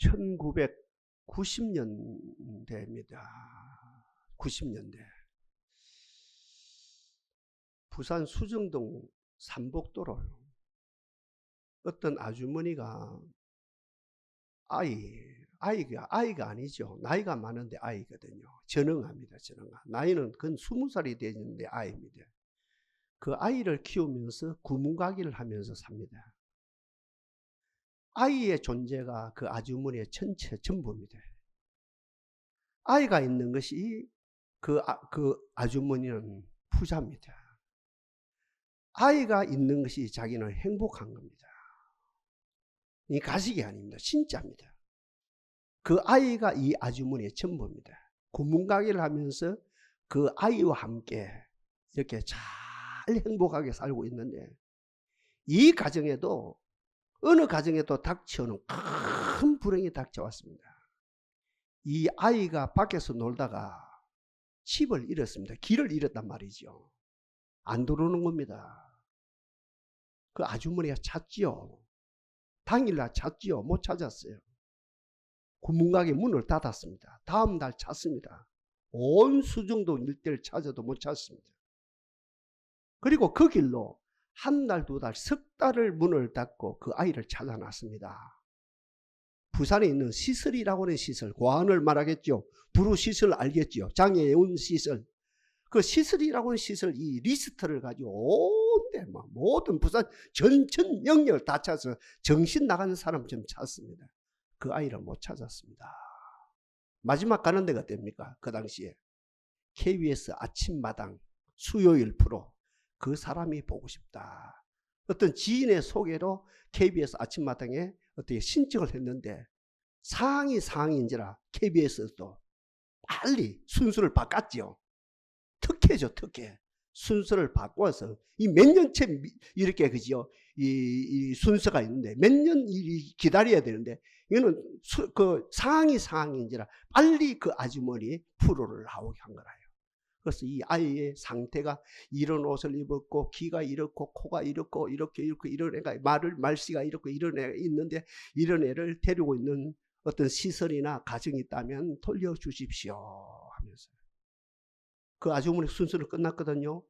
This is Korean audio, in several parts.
1990년대입니다. 90년대. 부산 수정동 삼복도를 어떤 아주머니가 아이가 아니죠. 나이가 많은데 아이거든요. 전응합니다. 전응아. 나이는 근 20살이 되는데 아이입니다. 그 아이를 키우면서 구문가기를 하면서 삽니다. 아이의 존재가 그 아주머니의 전부입니다. 아이가 있는 것이 그 아주머니는 부자입니다. 아이가 있는 것이 자기는 행복한 겁니다. 이 가식이 아닙니다. 진짜입니다. 그 아이가 이 아주머니의 전부입니다. 구문가게를 하면서 그 아이와 함께 이렇게 잘 행복하게 살고 있는데, 이 가정에도 어느 가정에도 닥쳐오는 큰 불행이 닥쳐왔습니다. 이 아이가 밖에서 놀다가 집을 잃었습니다. 길을 잃었단 말이죠. 안 들어오는 겁니다. 그 아주머니가 찾지요. 당일날 찾지요. 못 찾았어요. 구문가게 문을 닫았습니다. 다음 날 찾습니다. 온 수정동 일대를 찾아도 못 찾습니다. 그리고 그 길로 한 달, 두 달, 석 달을 문을 닫고 그 아이를 찾아놨습니다. 부산에 있는 시설이라고 하는 시설, 고안을 말하겠죠. 부르시설 알겠죠. 장애운 시설. 그 시설이라고 하는 시설, 이 리스트를 가지고 온데 모든 부산 전천 영역을 다 찾아서 정신 나가는 사람 좀 찾습니다. 그 아이를 못 찾았습니다. 마지막 가는 데가 됩니까? 그 당시에 KBS 아침마당 수요일 프로, 그 사람이 보고 싶다. 어떤 지인의 소개로 KBS 아침마당에 어떻게 신청을 했는데 상황인지라 KBS도 빨리 순서를 바꿨죠. 특혜죠, 특혜. 순서를 바꿔서 이 몇 년째 이렇게 그지요. 이 순서가 있는데 몇 년 기다려야 되는데, 이거는 그 상황인지라 빨리 그 아주머니 프로를 나오게 한 거라요. 그래서 이 아이의 상태가 이런 옷을 입었고 귀가 이렇고 코가 이렇고 이렇게 이런 애가 말씨가 이렇고 이런 애가 있는데, 이런 애를 데리고 있는 어떤 시설이나 가정이 있다면 돌려주십시오 하면서 그 아주머니 순서를 끝났거든요.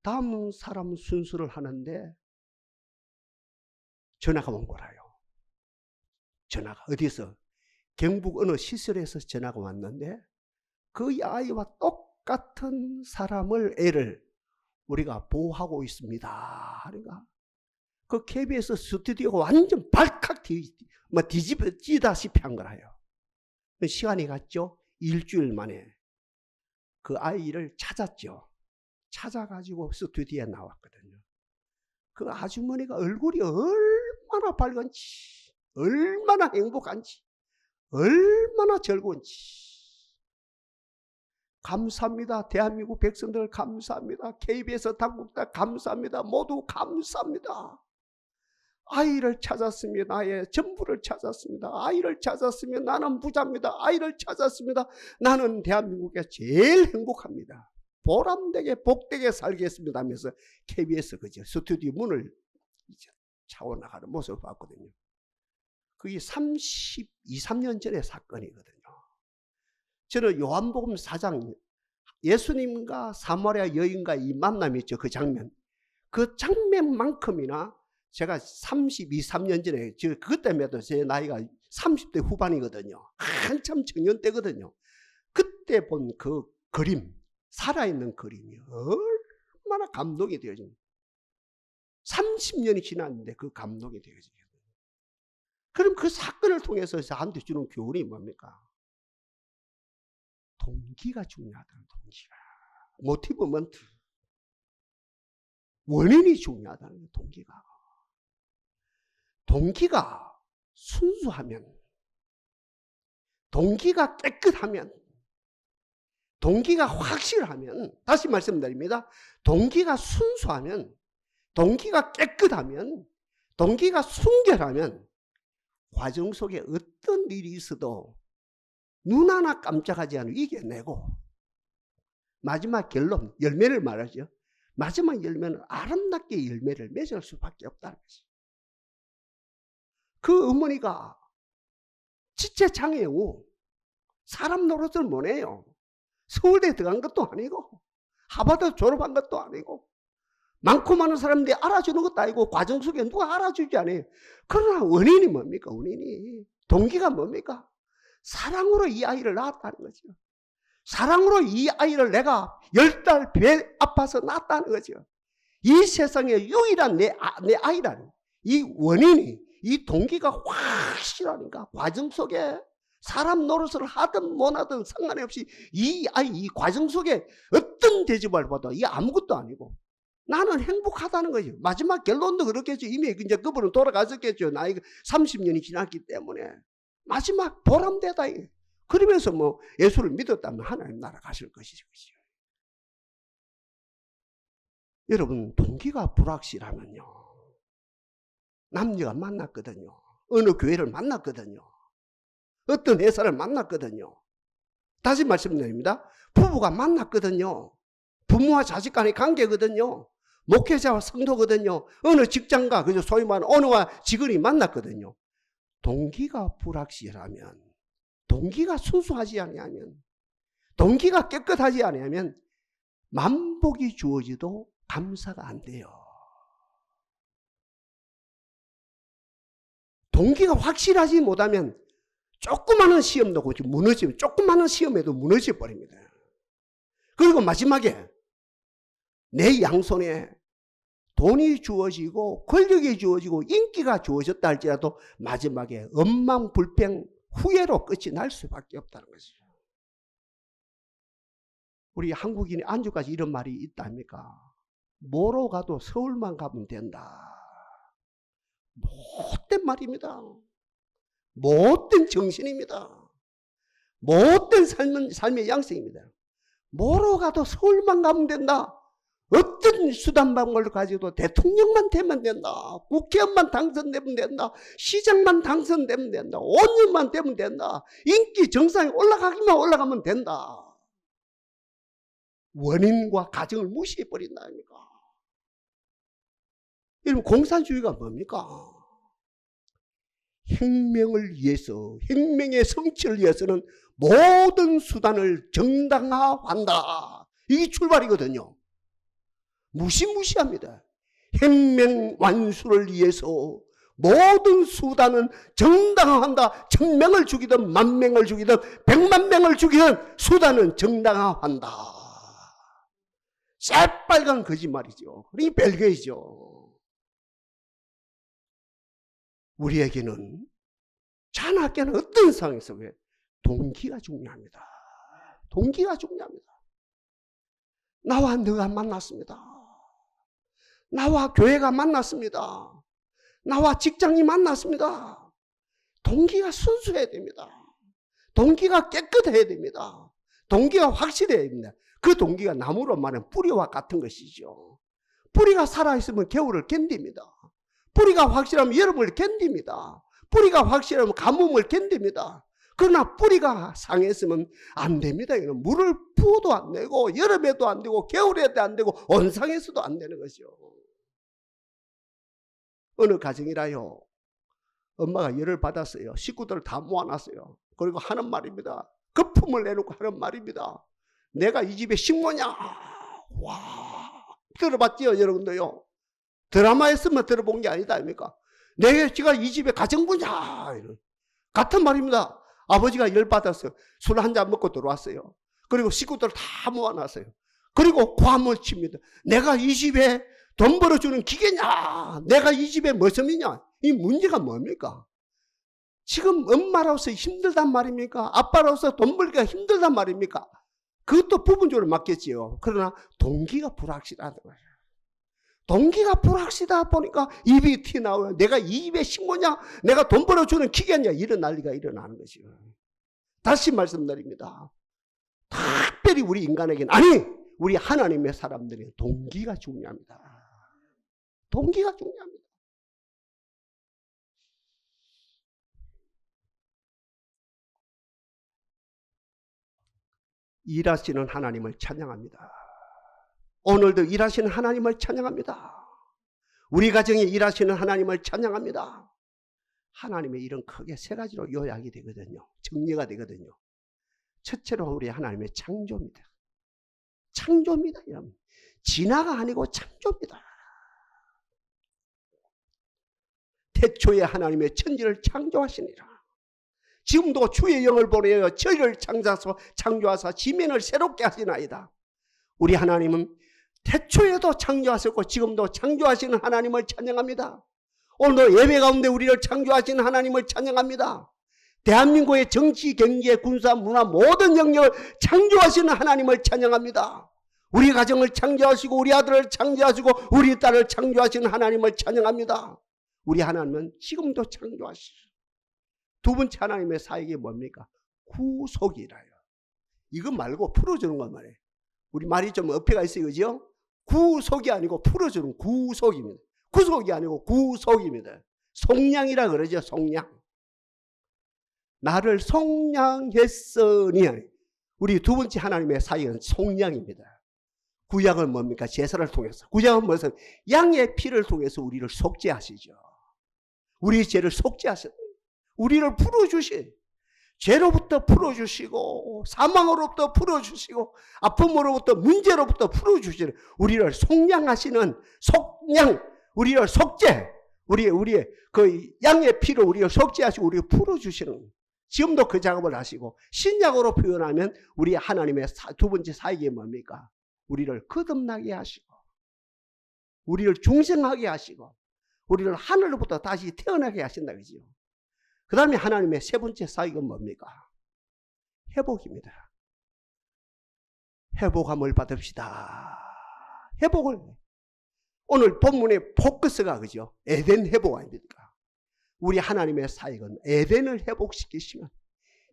다음 사람 순서를 하는데 전화가 온 거라요. 전화가 어디서? 경북 어느 시설에서 전화가 왔는데 그 아이와 똑같은 애를 우리가 보호하고 있습니다 하니까 그 KBS 스튜디오가 완전 발칵 뒤집어지다시피 한 거라요. 시간이 갔죠. 일주일 만에 그 아이를 찾았죠. 찾아가지고 스튜디오에 나왔거든요. 그 아주머니가 얼굴이 얼마나 밝은지, 얼마나 행복한지, 얼마나 즐거운지. 감사합니다. 대한민국 백성들 감사합니다. KBS 당국자 감사합니다. 모두 감사합니다. 아이를 찾았으면 나의 전부를 찾았습니다. 아이를 찾았으면 나는 부자입니다. 아이를 찾았습니다. 나는 대한민국에 제일 행복합니다. 보람되게 복되게 살겠습니다 하면서 KBS 그죠 스튜디오 문을 차고 나가는 모습을 봤거든요. 그게 3년 전의 사건이거든요. 저는 요한복음 4장 예수님과 사마리아 여인과 이 만남이 있죠. 그 장면. 그 장면만큼이나 제가 3년 전에, 그것 때문에도 제 나이가 30대 후반이거든요. 한참 청년 때거든요. 그때 본 그 그림, 살아있는 그림이 얼마나 감동이 되어집니까? 30년이 지났는데 그 감동이 되어집니다. 그럼 그 사건을 통해서 저한테 주는 교훈이 뭡니까? 동기가 중요하다는, 동기가. 모티브먼트. 원인이 중요하다는 동기가. 동기가 순수하면, 동기가 깨끗하면, 동기가 확실하면, 다시 말씀드립니다. 동기가 순수하면, 동기가 깨끗하면, 동기가 순결하면 과정 속에 어떤 일이 있어도 눈 하나 깜짝하지 않고 이겨내고, 마지막 결론, 열매를 말하죠. 마지막 열매는 아름답게 열매를 맺을 수밖에 없다는 것이죠. 그 어머니가 지체 장애우. 사람 노릇을 못해요. 서울대 들어간 것도 아니고 하버드 졸업한 것도 아니고 많고 많은 사람들이 알아주는 것도 아니고 과정 속에 누가 알아주지 않아요. 그러나 원인이 뭡니까? 원인이 동기가 뭡니까? 사랑으로 이 아이를 낳았다는 거죠. 사랑으로 이 아이를 내가 10달 배 아파서 낳았다는 거죠. 이 세상에 유일한 내 아이라는 이 원인이, 이 동기가 확실하니까 과정 속에 사람 노릇을 하든 못하든 상관없이 이 아이, 이 과정 속에 어떤 대접을 받아 이게 아무것도 아니고 나는 행복하다는 거죠. 마지막 결론도 그렇겠죠. 이미 이제 그분은 돌아가셨겠죠. 나이가 30년이 지났기 때문에 마지막 보람되다. 그러면서 뭐 예수를 믿었다면 하나님 나라 가실 것이죠. 여러분, 동기가 불확실하면요, 남녀가 만났거든요. 어느 교회를 만났거든요. 어떤 회사를 만났거든요. 다시 말씀드립니다. 부부가 만났거든요. 부모와 자식 간의 관계거든요. 목회자와 성도거든요. 어느 직장가, 그죠? 소위 말하는 어느와 직원이 만났거든요. 동기가 불확실하면, 동기가 순수하지 아니하면, 동기가 깨끗하지 아니하면 만복이 주어지도 감사가 안 돼요. 동기가 확실하지 못하면 조그마한 시험도 무너지면 조그마한 시험에도 무너져 버립니다. 그리고 마지막에 내 양손에 돈이 주어지고 권력이 주어지고 인기가 주어졌다 할지라도 마지막에 원망불평 후회로 끝이 날 수밖에 없다는 것이죠. 우리 한국인이 안주까지 이런 말이 있다 아닙니까? 뭐로 가도 서울만 가면 된다. 못된 말입니다. 못된 정신입니다. 못된 삶의 양식입니다. 뭐로 가도 서울만 가면 된다. 어떤 수단 방법을 가지고도 대통령만 되면 된다. 국회의원만 당선되면 된다. 시장만 당선되면 된다. 5년만 되면 된다. 인기 정상에 올라가기만 올라가면 된다. 원인과 가정을 무시해버린다 아닙니까? 여러분, 공산주의가 뭡니까? 혁명을 위해서, 혁명의 성취를 위해서는 모든 수단을 정당화한다. 이게 출발이거든요. 무시무시합니다. 혁명 완수를 위해서 모든 수단은 정당화한다. 1000명을 죽이든 10,000명을 죽이든 1,000,000명을 죽이든 수단은 정당화한다. 새빨간 거짓말이죠. 이게 별개이죠. 우리에게는 자나깨나 어떤 상황에서 왜 동기가 중요합니다. 동기가 중요합니다. 나와 너가 만났습니다. 나와 교회가 만났습니다. 나와 직장이 만났습니다. 동기가 순수해야 됩니다. 동기가 깨끗해야 됩니다. 동기가 확실해야 됩니다. 그 동기가 나무로 말하면 뿌리와 같은 것이죠. 뿌리가 살아있으면 겨울을 견딥니다. 뿌리가 확실하면 여름을 견딥니다. 뿌리가 확실하면 가뭄을 견딥니다. 그러나 뿌리가 상했으면 안 됩니다. 이건 물을 부어도 안 되고 여름에도 안 되고 겨울에도 안 되고 온상에서도 안 되는 것이죠. 어느 가정이라요, 엄마가 열을 받았어요. 식구들을 다 모아놨어요. 그리고 하는 말입니다. 거품을 내놓고 하는 말입니다. 내가 이 집의 식모냐? 와, 들어봤지요, 여러분들요? 드라마에서만 들어본 게 아니다 아닙니까? 내가 이 집의 가정부냐? 같은 말입니다. 아버지가 열받았어요. 술 한 잔 먹고 들어왔어요. 그리고 식구들 다 모아놨어요. 그리고 고함을 칩니다. 내가 이 집에 돈 벌어주는 기계냐? 내가 이 집의 머슴이냐? 이 문제가 뭡니까? 지금 엄마로서 힘들단 말입니까? 아빠로서 돈 벌기가 힘들단 말입니까? 그것도 부분적으로 맞겠지요. 그러나 동기가 불확실하다는 거예요. 동기가 불확실하다 보니까 입이 튀어나와요. 내가 이 입에 식모냐? 내가 돈 벌어주는 기계냐? 이런 난리가 일어나는 거죠. 다시 말씀드립니다. 특별히 우리 인간에게는, 아니, 우리 하나님의 사람들의 동기가 중요합니다. 동기가 중요합니다. 일하시는 하나님을 찬양합니다. 오늘도 일하시는 하나님을 찬양합니다. 우리 가정에 일하시는 하나님을 찬양합니다. 하나님의 일은 크게 세 가지로 요약이 되거든요. 정리가 되거든요. 첫째로 우리 하나님의 창조입니다. 창조입니다. 여러분. 진화가 아니고 창조입니다. 태초에 하나님의 천지를 창조하시니라. 지금도 주의 영을 보내어 저희를 창조하사 지면을 새롭게 하시나이다. 우리 하나님은 태초에도 창조하셨고 지금도 창조하시는 하나님을 찬양합니다. 오늘도 예배 가운데 우리를 창조하시는 하나님을 찬양합니다. 대한민국의 정치, 경제, 군사, 문화 모든 영역을 창조하시는 하나님을 찬양합니다. 우리 가정을 창조하시고 우리 아들을 창조하시고 우리 딸을 창조하시는 하나님을 찬양합니다. 우리 하나님은 지금도 창조하시죠. 두 번째 하나님의 사역이 뭡니까? 구속이라요. 이거 말고 풀어주는 것 말이에요. 우리 말이 좀 어폐가 있어요. 그죠? 구속이 아니고 풀어주는 구속입니다. 구속이 아니고 구속입니다. 속량이라 그러죠. 속량. 나를 속량했으니. 우리 두 번째 하나님의 사역은 속량입니다. 구약은 뭡니까? 제사를 통해서. 구약은 무슨? 양의 피를 통해서 우리를 속죄하시죠. 우리의 죄를 속죄하셨어요. 우리를 풀어주시. 죄로부터 풀어주시고 사망으로부터 풀어주시고 아픔으로부터 문제로부터 풀어주시는 우리를 속량하시는 속량, 우리를 속죄, 우리의 그 양의 피로 우리를 속죄하시고 우리를 풀어주시는, 지금도 그 작업을 하시고, 신약으로 표현하면 우리 하나님의 두 번째 사역이 뭡니까? 우리를 거듭나게 하시고 우리를 중생하게 하시고 우리를 하늘로부터 다시 태어나게 하신다 그죠? 그 다음에 하나님의 세 번째 사역은 뭡니까? 회복입니다. 회복함을 받읍시다. 회복을. 오늘 본문의 포커스가 그죠? 에덴 회복 아닙니까? 우리 하나님의 사역은 에덴을 회복시키시면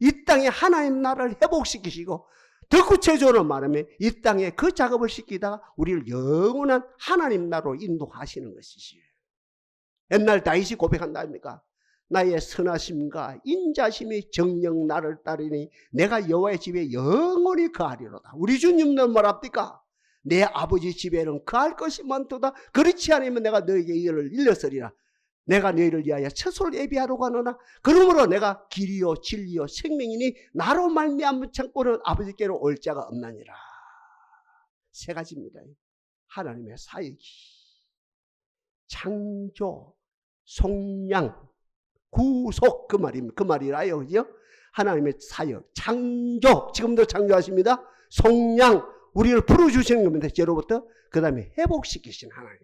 이 땅에 하나님 나라를 회복시키시고, 더 구체적으로 말하면 이 땅에 그 작업을 시키다가 우리를 영원한 하나님 나라로 인도하시는 것이지요. 옛날 다윗이 고백한다 아닙니까? 나의 선하심과 인자심이 정녕 나를 따르니 내가 여호와의 집에 영원히 거하리로다. 우리 주님은 뭐랍니까? 내 아버지 집에는 거할 것이 많도다. 그렇지 않으면 내가 너에게 이를 일렀으리라. 내가 너희를 위하여 처소를 예비하러 가노나 그러므로 내가 길이요 진리요 생명이니 나로 말미암은 참고는 아버지께로 올 자가 없나니라. 세 가지입니다. 하나님의 사역이 창조, 속량, 구속, 그 말입니다. 그 말이라요. 그죠? 하나님의 사역, 창조, 지금도 창조하십니다. 속량, 우리를 풀어주시는 겁니다. 죄로부터. 그 다음에 회복시키시는 하나님.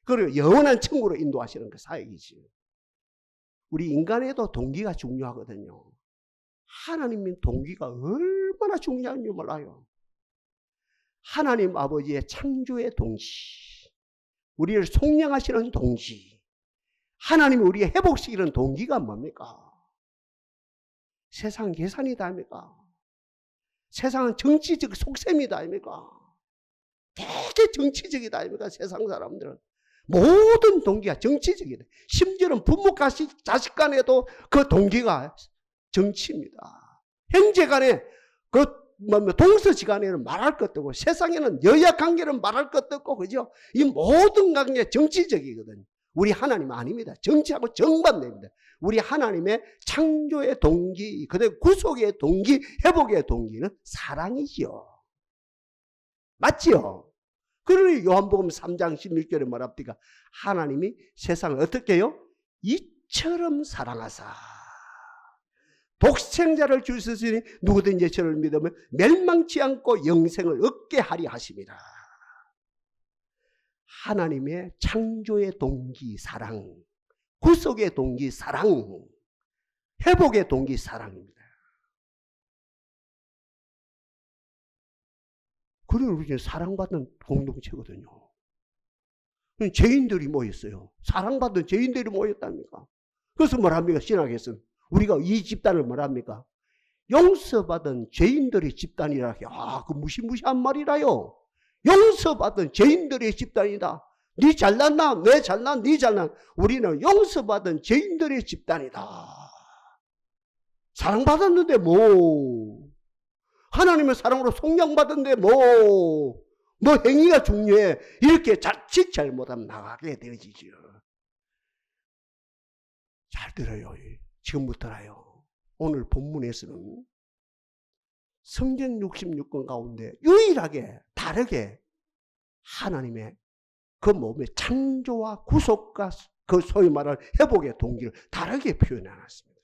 그리고 영원한 천국으로 인도하시는 그 사역이지. 우리 인간에도 동기가 중요하거든요. 하나님의 동기가 얼마나 중요한지 몰라요. 하나님 아버지의 창조의 동기, 우리를 속량하시는 동기, 하나님이 우리의 회복시키는 동기가 뭡니까? 세상 계산이다 아닙니까? 세상은 정치적 속셈이다 아닙니까? 되게 정치적이다 아닙니까? 세상 사람들은 모든 동기가 정치적이다. 심지어는 부모 자식 간에도 그 동기가 정치입니다. 형제 간에 그 동서지간에는 말할 것도 없고, 세상에는 여야 관계는 말할 것도 없고, 그죠? 이 모든 관계 정치적이거든요. 우리 하나님 아닙니다. 정치하고 정반대입니다. 우리 하나님의 창조의 동기, 그다음에 구속의 동기, 회복의 동기는 사랑이지요. 맞지요? 그러니 요한복음 3장 16절에 뭐랍니까? 하나님이 세상을 어떻게 해요? 이처럼 사랑하사 독생자를 주셨으니 누구든지 저를 믿으면 멸망치 않고 영생을 얻게 하리 하심이라. 하나님의 창조의 동기 사랑, 구속의 동기 사랑, 회복의 동기 사랑입니다. 그런 우리는 사랑받는 공동체거든요. 죄인들이 모였어요. 사랑받는 죄인들이 모였답니까? 그래서 뭐랍니까? 신학에서는 우리가 이 집단을 뭐랍니까? 용서받은 죄인들의 집단이라. 아, 그 무시무시한 말이라요. 용서받은 죄인들의 집단이다. 네 잘났나? 내 잘난? 네 잘난? 우리는 용서받은 죄인들의 집단이다. 사랑받았는데 뭐? 하나님의 사랑으로 속량받은데 뭐 행위가 중요해. 이렇게 자칫 잘못하면 나가게 되어지죠. 잘 들어요. 지금부터라요. 오늘 본문에서는 성경 66권 가운데 유일하게 다르게 하나님의 그 몸의 창조와 구속과 그 소위 말하는 회복의 동기를 다르게 표현해놨습니다.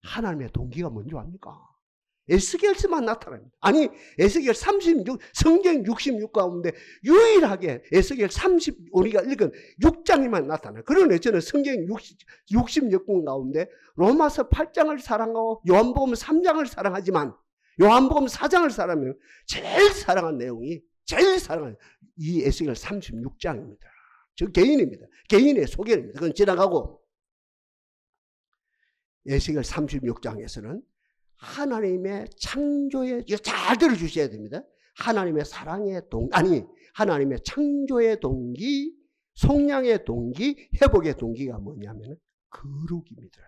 하나님의 동기가 뭔지 압니까? 에스겔서만 나타납니다. 아니, 에스겔 36, 성경 66 가운데 유일하게 에스겔 30, 우리가 읽은 6장에만 나타나요. 그러네, 저는 성경 66권 가운데 로마서 8장을 사랑하고 요한복음 3장을 사랑하지만 요한복음 4장을 사랑하면 제일 사랑한 내용이 제일 사랑하는 이 에스겔 36장입니다. 저 개인입니다. 개인의 소견입니다. 그건 지나가고 에스겔 36장에서는 하나님의 창조의, 잘 들어주셔야 됩니다. 하나님의 사랑의 하나님의 창조의 동기, 속량의 동기, 회복의 동기가 뭐냐면 거룩입니다.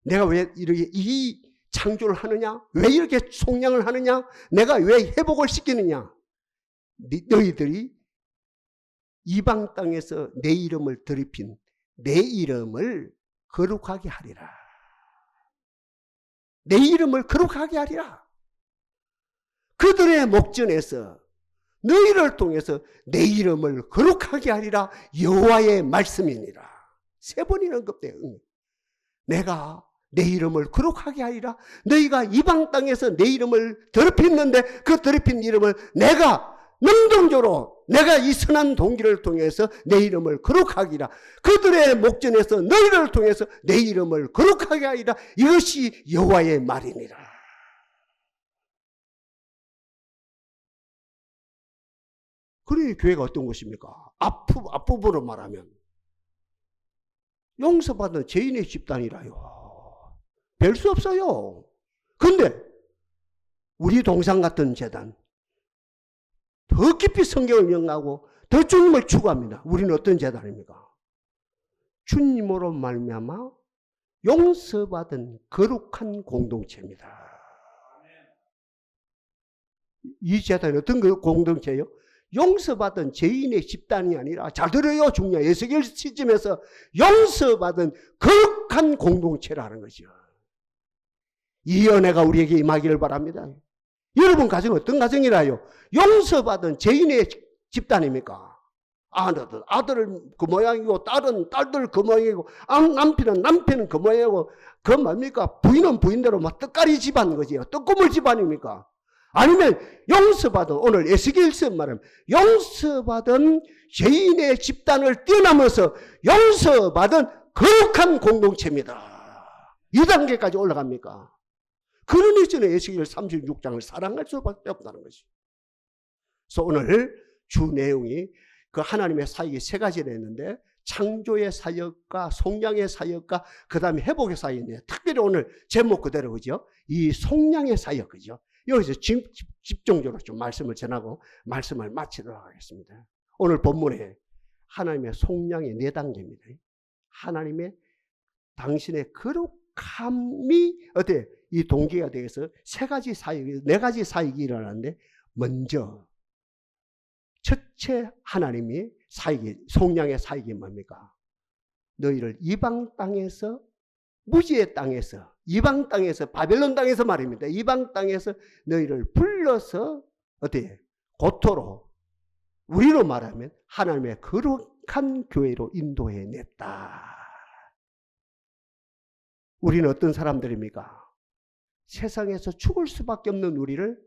내가 왜 이렇게 이 창조를 하느냐? 왜 이렇게 속량을 하느냐? 내가 왜 회복을 시키느냐? 너희들이 이방 땅에서 내 이름을 더럽힌 내 이름을 거룩하게 하리라. 내 이름을 거룩하게 하리라. 그들의 목전에서 너희를 통해서 내 이름을 거룩하게 하리라. 여호와의 말씀이니라. 3번이나 언급돼요. 내가 내 이름을 거룩하게 하리라. 너희가 이방 땅에서 내 이름을 더럽혔는데 그 더럽힌 이름을 내가 능동적으로 내가 이 선한 동기를 통해서 내 이름을 거룩하기라. 그들의 목전에서 너희를 통해서 내 이름을 거룩하게 하리라. 이것이 여호와의 말이니라. 그러니 교회가 어떤 것입니까? 앞부분으로 말하면 용서받은 죄인의 집단이라요. 별 수 없어요. 근데 우리 동상 같은 재단 더 깊이 성경을 명하고 더 주님을 추구합니다. 우리는 어떤 재단입니까? 주님으로 말미암아 용서받은 거룩한 공동체입니다. 이 재단이 어떤 공동체예요? 용서받은 죄인의 집단이 아니라, 잘 들어요, 중요한 에스겔 시점에서 용서받은 거룩한 공동체라는 거죠. 이 은혜가 우리에게 임하기를 바랍니다. 여러분 가정은 어떤 가정이라요? 용서받은 죄인의 집단입니까? 아들은 그 모양이고 딸은 딸들 그 모양이고 남편은 그 모양이고, 그 뭡니까? 부인은 부인대로 막 떡가리 집안 거지요. 떡고물 집안입니까? 아니면 용서받은, 오늘 에스겔서 말하면 용서받은 죄인의 집단을 뛰어넘어서 용서받은 거룩한 공동체입니다. 이 단계까지 올라갑니까? 그러니 저는 에스겔 36장을 사랑할 수밖에 없다는 것이죠. 그래서 오늘 주 내용이 그 하나님의 사역이 3가지를 했는데, 창조의 사역과 속량의 사역과 그 다음에 회복의 사역인데, 특별히 오늘 제목 그대로, 그죠? 이 속량의 사역, 그죠? 여기서 집중적으로 좀 말씀을 전하고 말씀을 마치도록 하겠습니다. 오늘 본문에 하나님의 속량의 4단계입니다. 하나님의 당신의 거룩함이 어때? 이 동기가 되어서 3가지 사역이, 4가지 사역이 일어나는데, 먼저 첫째 하나님이 사역이, 속량의 사역이 뭡니까? 너희를 이방 땅에서, 무지의 땅에서, 이방 땅에서, 바벨론 땅에서 말입니다. 이방 땅에서 너희를 불러서 어때요? 고토로, 우리로 말하면 하나님의 거룩한 교회로 인도해냈다. 우리는 어떤 사람들입니까? 세상에서 죽을 수밖에 없는 우리를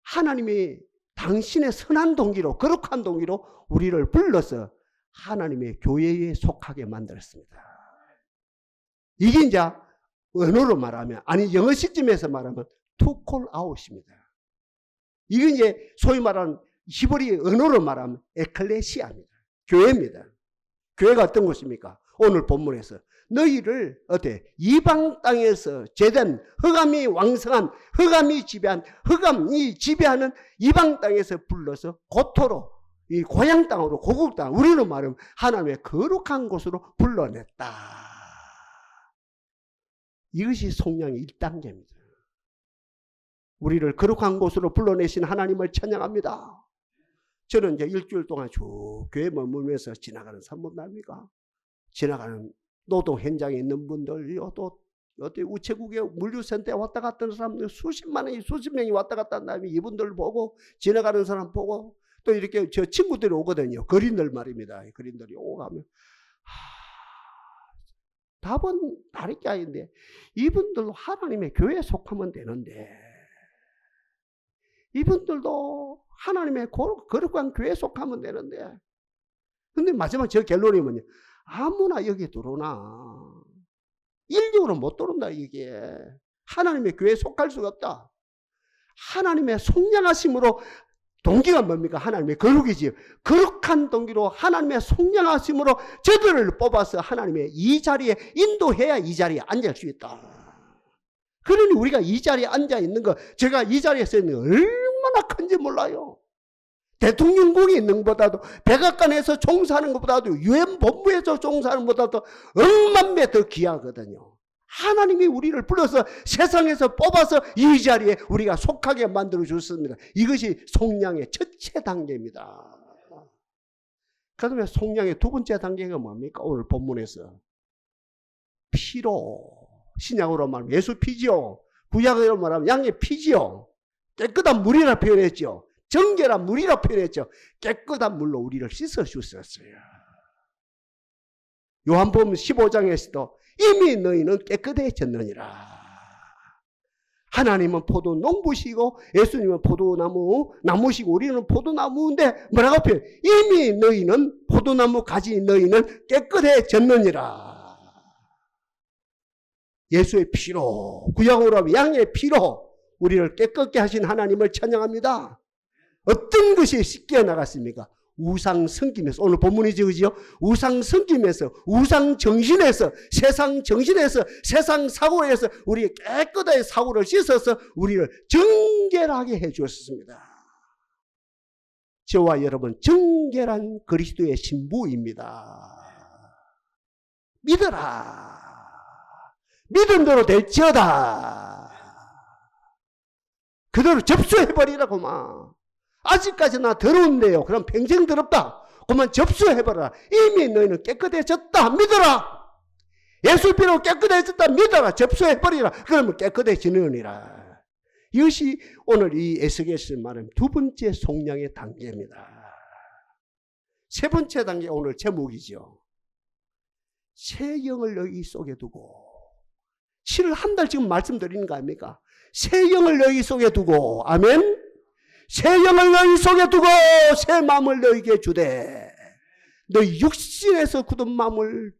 하나님이 당신의 선한 동기로, 거룩한 동기로 우리를 불러서 하나님의 교회에 속하게 만들었습니다. 이게 이제 언어로 말하면, 아니 영어 시점에서 말하면 to call out입니다. 이게 이제 소위 말하는 히브리 언어로 말하면 에클레시아입니다. 교회입니다. 교회가 어떤 것입니까? 오늘 본문에서 너희를 어때? 이방 땅에서 제된 흑암이 왕성한, 흑암이 지배하는 이방 땅에서 불러서 고토로, 이 고향 땅으로, 고국 땅, 우리로 말하면 하나님의 거룩한 곳으로 불러냈다. 이것이 속량의 1단계입니다. 우리를 거룩한 곳으로 불러내신 하나님을 찬양합니다. 저는 이제 일주일 동안 쭉 교회 머물면서 지나가는 사람 뭡니까? 지나가는 노동 현장에 있는 분들, 또 어디 우체국에 물류센터에 왔다 갔다 하는 사람들 수십만이 수십 명이 왔다 갔다 한 다음에 이분들 보고 지나가는 사람 보고 또 이렇게 저 친구들이 오거든요. 거린들 말입니다. 거린들이 오고 하면 답은 다를 게 아닌데 이분들도 하나님의 교회에 속하면 되는데 이분들도 하나님의 거룩한 교회에 속하면 되는데 근데 마지막 저 결론이 뭐냐? 아무나 여기 들어오나 인력으로 못 들어온다. 이게 하나님의 교회에 속할 수가 없다. 하나님의 속량하심으로 동기가 뭡니까? 하나님의 거룩이지. 거룩한 동기로 하나님의 속량하심으로 저들을 뽑아서 하나님의 이 자리에 인도해야 이 자리에 앉을 수 있다. 그러니 우리가 이 자리에 앉아 있는 거, 제가 이 자리에 서 있는 거 얼마나 큰지 몰라요. 대통령궁에 있는 것보다도 백악관에서 종사하는 것보다도 유엔 본부에서 종사하는 것보다도 억만 배 더 귀하거든요. 하나님이 우리를 불러서 세상에서 뽑아서 이 자리에 우리가 속하게 만들어 주셨습니다. 이것이 속량의 첫째 단계입니다. 그 다음에 속량의 두 번째 단계가 뭡니까? 오늘 본문에서 피로, 신약으로 말하면 예수 피지요, 구약으로 말하면 양의 피지요, 깨끗한 물이라 표현했죠. 정결한 물이라 표현했죠. 깨끗한 물로 우리를 씻어주셨어요. 요한복음 15장에서도 이미 너희는 깨끗해졌느니라. 하나님은 포도 농부시고 예수님은 포도나무 나무시고 우리는 포도나무인데 뭐라고 표현? 이미 너희는 포도나무 가지 너희는 깨끗해졌느니라. 예수의 피로, 구약으로 하면 양의 피로 우리를 깨끗게 하신 하나님을 찬양합니다. 어떤 것이 씻겨 나갔습니까? 우상 섬김에서, 오늘 본문이죠, 그죠? 우상 섬김에서, 우상 정신에서, 세상 정신에서, 세상 사고에서 우리 깨끗하게 사고를 씻어서 우리를 정결하게 해 주었습니다. 저와 여러분 정결한 그리스도의 신부입니다. 믿어라. 믿음대로 될지어다. 그대로 접수해버리라고만. 아직까지 나 더러운데요. 그럼 평생 더럽다. 그만 접수해버려라. 이미 너희는 깨끗해졌다. 믿어라. 예수 피로 깨끗해졌다. 믿어라. 접수해버리라. 그러면 깨끗해지느니라. 이것이 오늘 이 에스겔서 말하는 두 번째 속량의 단계입니다. 세 번째 단계 오늘 제목이죠. 새 영을 너희 속에 두고, 7월 한 달 지금 말씀드리는 거 아닙니까? 새 영을 너희 속에 두고, 아멘. 새 영을 너희 속에 두고 새 마음을 너희에게 주되 너희 육신에서 굳은 마음을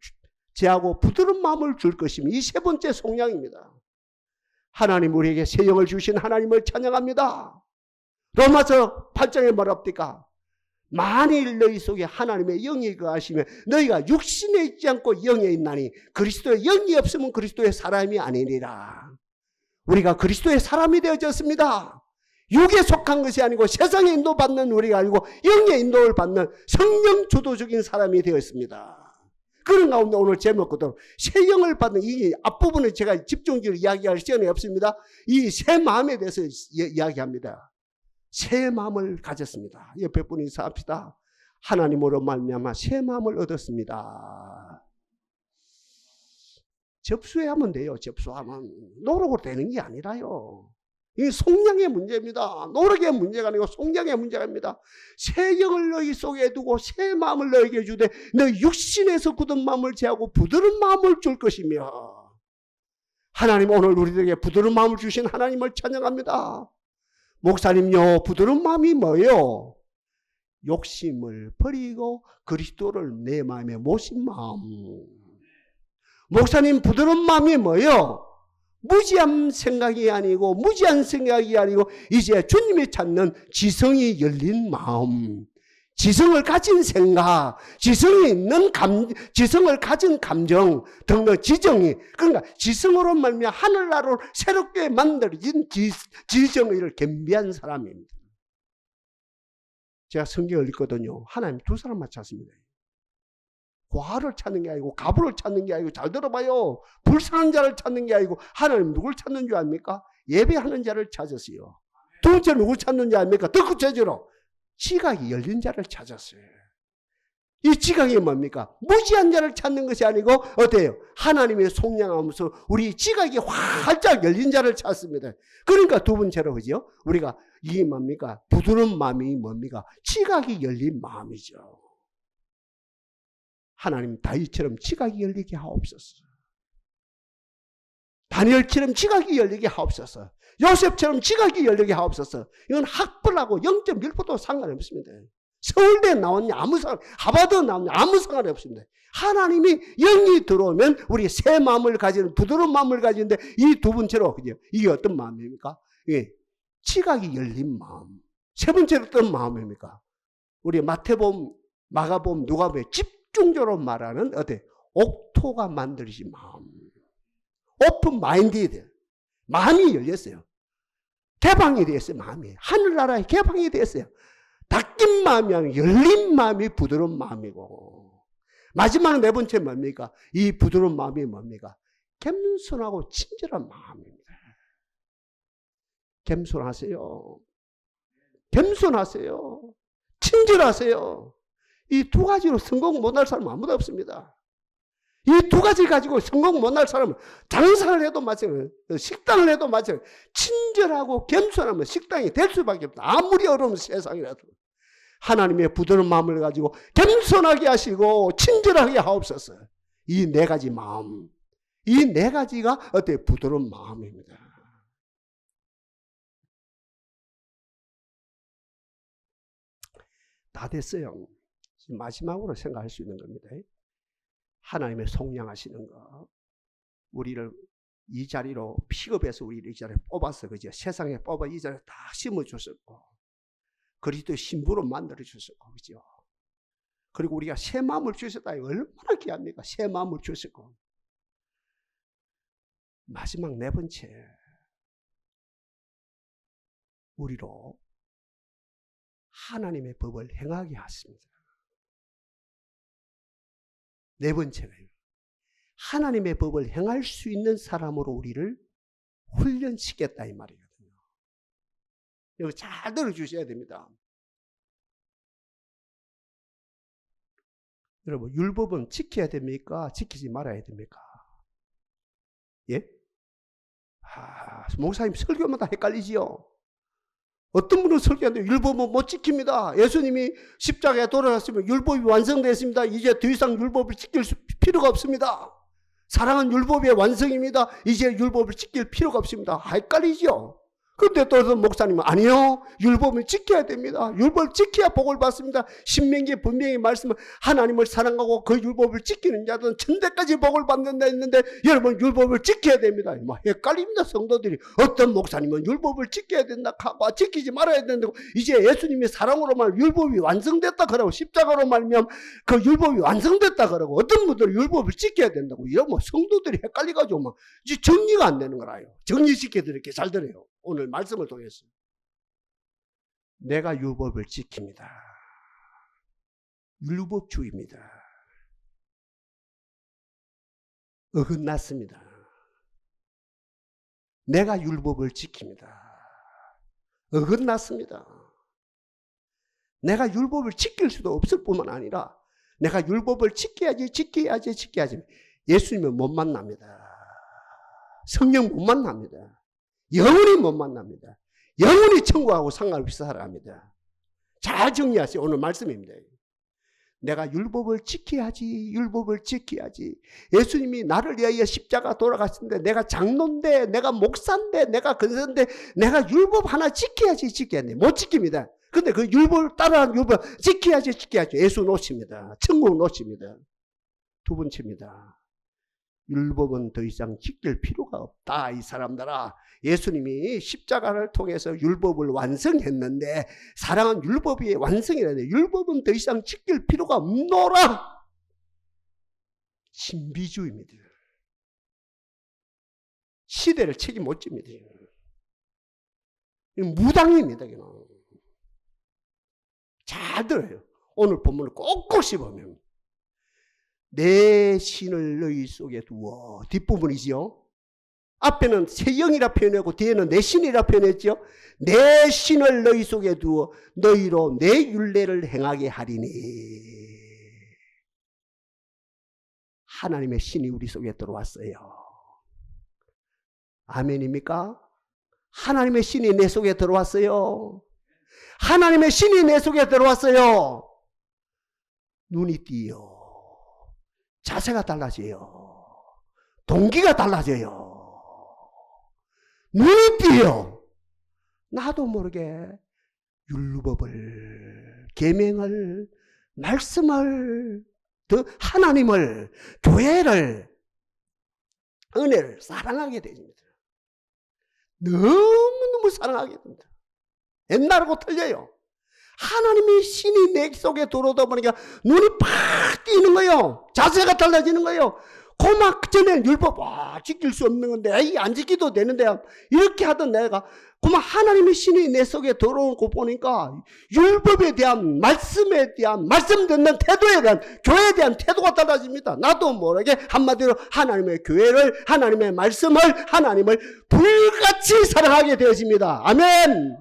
제하고 부드러운 마음을 줄 것이며, 이 세 번째 속량입니다. 하나님 우리에게 새 영을 주신 하나님을 찬양합니다. 로마서 8장에 뭐랍니까? 만일 너희 속에 하나님의 영이 거하시면 너희가 육신에 있지 않고 영에 있나니 그리스도의 영이 없으면 그리스도의 사람이 아니니라. 우리가 그리스도의 사람이 되어졌습니다. 육에 속한 것이 아니고 세상에 인도받는 우리가 아니고 영의 인도를 받는 성령 주도적인 사람이 되었습니다. 그런 가운데 오늘 제목 그대로 새 영을 받는 이 앞부분을 제가 집중적으로 이야기할 시간이 없습니다. 이 새 마음에 대해서 이야기합니다. 새 마음을 가졌습니다. 옆에 분이 인사합시다. 하나님으로 말미암아 새 마음을 얻었습니다. 접수하면 돼요. 접수하면. 노력으로 되는 게 아니라요. 이 속량의 문제입니다. 노력의 문제가 아니고 속량의 문제입니다. 새 영을 너희 속에 두고 새 마음을 너희에게 주되 너희 육신에서 굳은 마음을 제하고 부드러운 마음을 줄 것이며, 하나님 오늘 우리들에게 부드러운 마음을 주신 하나님을 찬양합니다. 목사님요, 부드러운 마음이 뭐예요? 욕심을 버리고 그리스도를 내 마음에 모신 마음. 목사님 부드러운 마음이 뭐예요? 무지한 생각이 아니고 무지한 생각이 아니고 이제 주님이 찾는 지성이 열린 마음, 지성을 가진 생각, 지성이 있는 지성을 가진 감정 등의 지정이, 그러니까 지성으로 말미암아 하늘나라를 새롭게 만들어진 지정을 겸비한 사람입니다. 제가 성경을 읽거든요. 하나님 두 사람만 찾습니다. 과를 찾는 게 아니고 가부를 찾는 게 아니고, 잘 들어봐요. 불쌍한 자를 찾는 게 아니고 하나님 누굴 찾는 줄 압니까? 예배하는 자를 찾았어요. 두 번째 누구 찾는 자 아닙니까? 더 구체적으로 지각이 열린 자를 찾았어요. 이 지각이 뭡니까? 무지한 자를 찾는 것이 아니고 어때요? 하나님의 속량하면서 우리 지각이 활짝 열린 자를 찾습니다. 그러니까 두 번째로 그죠? 우리가 이게 뭡니까? 부드러운 마음이 뭡니까? 지각이 열린 마음이죠. 하나님 다윗처럼 지각이 열리게 하옵소서. 다니엘처럼 지각이 열리게 하옵소서. 요셉처럼 지각이 열리게 하옵소서. 이건 학벌하고 0.1%도 상관없습니다. 서울대 나왔냐 아무 상관, 하버드 나왔냐 아무 상관이 없습니다. 하나님이 영이 들어오면 우리 새 마음을 가지는 부드러운 마음을 가지는데 이 두 번째로 그죠? 이게 어떤 마음입니까? 예, 지각이 열린 마음. 세 번째로 어떤 마음입니까? 우리 마태복음, 마가복음, 누가복음에 집중적으로 말하는 어때? 옥토가 만들어진 마음. 오픈 마인디드. 마음이 열렸어요. 개방이 되었어요. 마음이. 하늘나라에 개방이 되었어요. 닫힌 마음이 아니라 열린 마음이 부드러운 마음이고, 마지막 네 번째 뭡니까? 이 부드러운 마음이 뭡니까? 겸손하고 친절한 마음입니다. 겸손하세요. 겸손하세요. 친절하세요. 이 두 가지로 성공 못할 사람은 아무도 없습니다. 이 두 가지 가지고 성공 못할 사람은 장사를 해도 마찬가지예요. 식당을 해도 마찬가지예요. 친절하고 겸손하면 식당이 될 수밖에 없다. 아무리 어려운 세상이라도. 하나님의 부드러운 마음을 가지고 겸손하게 하시고 친절하게 하옵소서. 이 네 가지 마음, 이 네 가지가 어때요? 부드러운 마음입니다. 다 됐어요. 마지막으로 생각할 수 있는 겁니다. 하나님의 속량하시는 거, 우리를 이 자리로 픽업해서 우리를 이 자리에 뽑아서 그죠? 세상에 뽑아 이 자리에 다 심어주셨고, 그리스도의 신부로 만들어주셨고, 그죠? 그리고 우리가 새 마음을 주셨다. 얼마나 귀합니까? 새 마음을 주셨고. 마지막 네 번째, 우리로 하나님의 법을 행하게 하십니다. 네 번째가요. 하나님의 법을 행할 수 있는 사람으로 우리를 훈련시켰다 이 말이거든요. 여기 잘 들어주셔야 됩니다. 여러분, 율법은 지켜야 됩니까? 지키지 말아야 됩니까? 예? 목사님 설교마다 헷갈리지요. 어떤 분은 설교하는데 율법은 못 지킵니다. 예수님이 십자가에 돌아갔으면 율법이 완성됐습니다. 이제 더 이상 율법을 지킬 필요가 없습니다. 사랑은 율법의 완성입니다. 이제 율법을 지킬 필요가 없습니다. 헷갈리죠. 그런데 또 어떤 목사님은 아니요, 율법을 지켜야 됩니다. 율법을 지켜야 복을 받습니다. 신명기에 분명히 말씀은 하나님을 사랑하고 그 율법을 지키는 자들은 천대까지 복을 받는다 했는데 여러분 율법을 지켜야 됩니다. 헷갈립니다. 성도들이. 어떤 목사님은 율법을 지켜야 된다 하고 지키지 말아야 된다고, 이제 예수님이 사랑으로 말 율법이 완성됐다 그러고 십자가로 말면 그 율법이 완성됐다 그러고, 어떤 분들은 율법을 지켜야 된다고 이러면 성도들이 헷갈려가지고 막 이제 정리가 안 되는 거라요. 정리시켜드릴게. 잘 들어요. 오늘 말씀을 통해서 내가 율법을 지킵니다. 율법주의입니다. 어긋났습니다. 내가 율법을 지킵니다. 어긋났습니다. 내가 율법을 지킬 수도 없을 뿐만 아니라 내가 율법을 지켜야지. 예수님은 못 만납니다. 성령 못 만납니다. 영원히 못 만납니다. 영원히 천국하고 상관없이 살아갑니다. 잘 정리하세요. 오늘 말씀입니다. 내가 율법을 지켜야지. 예수님이 나를 위하여 십자가 돌아갔는데 내가 장로인데, 내가 목사인데, 내가 근사인데 내가 율법 하나 지켜야지. 못 지킵니다. 근데 그 율법을 따라하는 율법 지켜야지. 예수 놓칩니다. 천국 놓칩니다. 두 번째입니다. 율법은 더 이상 지킬 필요가 없다. 이 사람들아, 예수님이 십자가를 통해서 율법을 완성했는데, 사랑은 율법이 완성이라는데 율법은 더 이상 지킬 필요가 없노라. 신비주의입니다. 시대를 책임 못 집니다. 무당입니다. 잘 들어요. 오늘 본문을 꼿꼿이 보면 내 신을 너희 속에 두어, 뒷부분이지요. 앞에는 새 영이라 표현하고 뒤에는 내 신이라 표현했죠. 내 신을 너희 속에 두어 너희로 내 율례를 행하게 하리니. 하나님의 신이 우리 속에 들어왔어요. 아멘입니까? 하나님의 신이 내 속에 들어왔어요. 하나님의 신이 내 속에 들어왔어요. 눈이 띄요. 자세가 달라져요. 동기가 달라져요. 눈이 띄요. 나도 모르게 율법을, 계명을, 말씀을, 하나님을, 교회를, 은혜를 사랑하게 됩니다. 너무너무 사랑하게 됩니다. 옛날하고 틀려요. 하나님의 신이 내 속에 들어오다 보니까 눈이 팍 띄는 거예요. 자세가 달라지는 거예요. 고막 전에 율법, 지킬 수 없는 건데, 안 지키도 되는데, 이렇게 하던 내가, 고막 하나님의 신이 내 속에 들어오는 거 보니까, 율법에 대한, 말씀에 대한, 말씀 듣는 태도에 대한, 교회에 대한 태도가 달라집니다. 나도 모르게 한마디로 하나님의 교회를, 하나님의 말씀을, 하나님을 불같이 사랑하게 되어집니다. 아멘!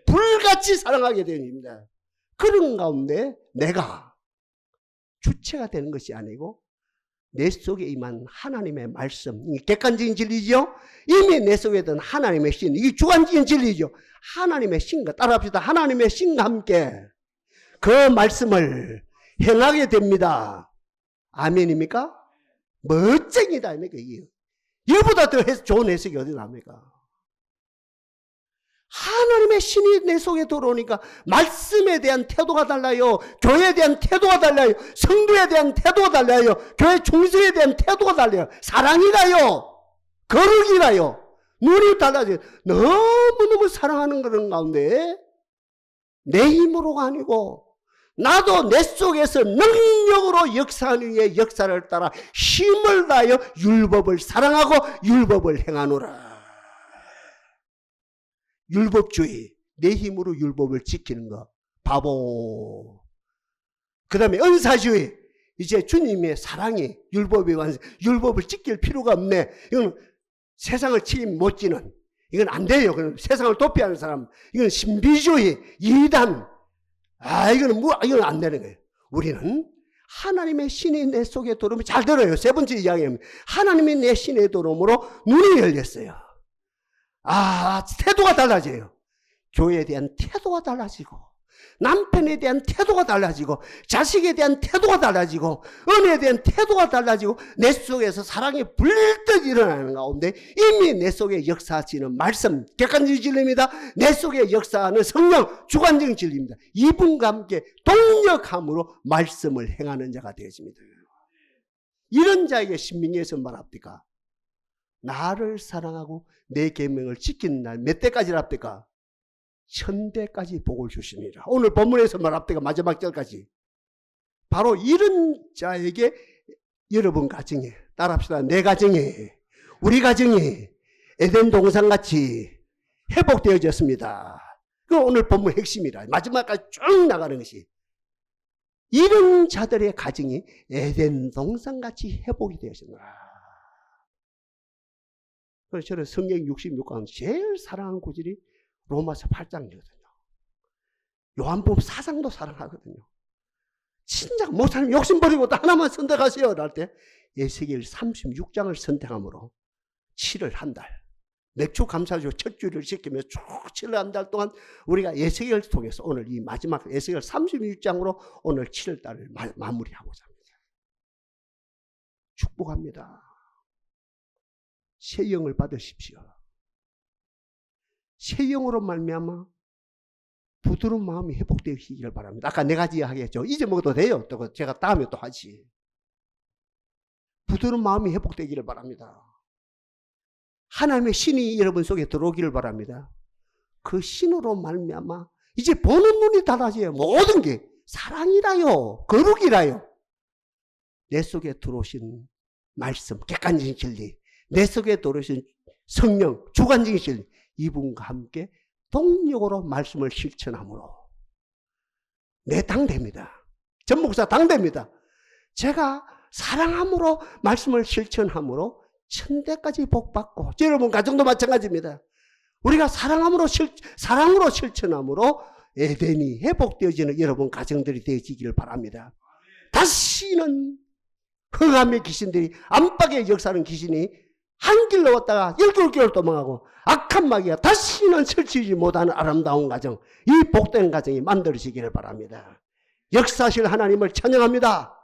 불같이 사랑하게 되어집니다. 그런 가운데 내가 주체가 되는 것이 아니고, 내 속에 임한 하나님의 말씀, 이게 객관적인 진리죠. 이미 내 속에 든 하나님의 신, 이게 주관적인 진리죠. 하나님의 신과 따라합시다. 하나님의 신과 함께 그 말씀을 행하게 됩니다. 아멘입니까? 멋쟁이다. 이게 이보다 더 좋은 해석이 어디 나옵니까? 하나님의 신이 내 속에 들어오니까 말씀에 대한 태도가 달라요. 교회에 대한 태도가 달라요. 성도에 대한 태도가 달라요. 교회 중심에 대한 태도가 달라요. 사랑이라요. 거룩이라요. 눈이 달라져요. 너무너무 사랑하는 그런 가운데 내 힘으로가 아니고 나도 내 속에서 능력으로 역사하는 이의 역사를 따라 힘을 다하여 율법을 사랑하고 율법을 행하노라. 율법주의, 내 힘으로 율법을 지키는 거 바보. 그 다음에 은사주의, 이제 주님의 사랑이 율법의 완성, 율법을 지킬 필요가 없네. 이건 세상을 책임못 지는, 이건 안 돼요. 그럼 세상을 도피하는 사람, 이건 신비주의, 이단, 이건 안 되는 거예요. 우리는 하나님의 신이 내 속에 들어오면, 잘 들어요. 세 번째 이야기입니다. 하나님이 내 신에 들어오므로 눈이 열렸어요. 태도가 달라져요. 교회에 대한 태도가 달라지고, 남편에 대한 태도가 달라지고, 자식에 대한 태도가 달라지고, 은혜에 대한 태도가 달라지고, 내 속에서 사랑이 불뜻 일어나는 가운데 이미 내 속에 역사하시는 말씀, 객관적인 진리입니다. 내 속에 역사하는 성령, 주관적인 진리입니다. 이분과 함께 동력함으로 말씀을 행하는 자가 되어집니다. 이런 자에게 신명기에서 말합니까? 나를 사랑하고 내 계명을 지키는 날 몇 대까지랍니까? 1000대까지 복을 주시니라. 오늘 본문에서 말합니까? 마지막 절까지. 바로 이런 자에게 여러분 가정에, 따라합시다. 내 가정에, 우리 가정이 에덴 동산같이 회복되어졌습니다. 그 오늘 본문 핵심이라. 마지막까지 쭉 나가는 것이. 이런 자들의 가정이 에덴 동산같이 회복이 되어졌노라. 그래서 저는 성경 66강 제일 사랑하는 구절이 로마서 8장이거든요. 요한복음 4장도 사랑하거든요. 진작 목사님 욕심버리고 또 하나만 선택하세요 할 때 에스겔 36장을 선택함으로 7월 한 달, 맥주 감사주 첫 주를 지키며 쭉 7월 한 달 동안 우리가 에스겔을 통해서 오늘 이 마지막 에스겔 36장으로 오늘 7월 달을 마무리하고자 합니다. 축복합니다. 새 영을 받으십시오. 새 영으로 말미암아 부드러운 마음이 회복되시기를 바랍니다. 아까 네 가지 하겠죠. 잊어먹어도 돼요. 또 제가 다음에 또 하지. 부드러운 마음이 회복되기를 바랍니다. 하나님의 신이 여러분 속에 들어오기를 바랍니다. 그 신으로 말미암아 이제 보는 눈이 달라져요. 모든 게 사랑이라요, 거룩이라요. 내 속에 들어오신 말씀, 객관적인 진리, 내 속에 들어오신 성령, 주관적인 진리, 이분과 함께 동력으로 말씀을 실천함으로 내 당됩니다. 전 목사 당됩니다. 제가 사랑함으로 말씀을 실천함으로 천대까지 복받고, 여러분 가정도 마찬가지입니다. 우리가 사랑으로 실천함으로 에덴이 회복되어지는 여러분 가정들이 되어지기를 바랍니다. 다시는 흑암의 귀신들이, 안팎의 역사하는 귀신이 한 길로 왔다가 12개월 도망하고 악한 마귀가 다시는 설치지 못하는 아름다운 가정, 이 복된 가정이 만들어지기를 바랍니다. 역사하실 하나님을 찬양합니다.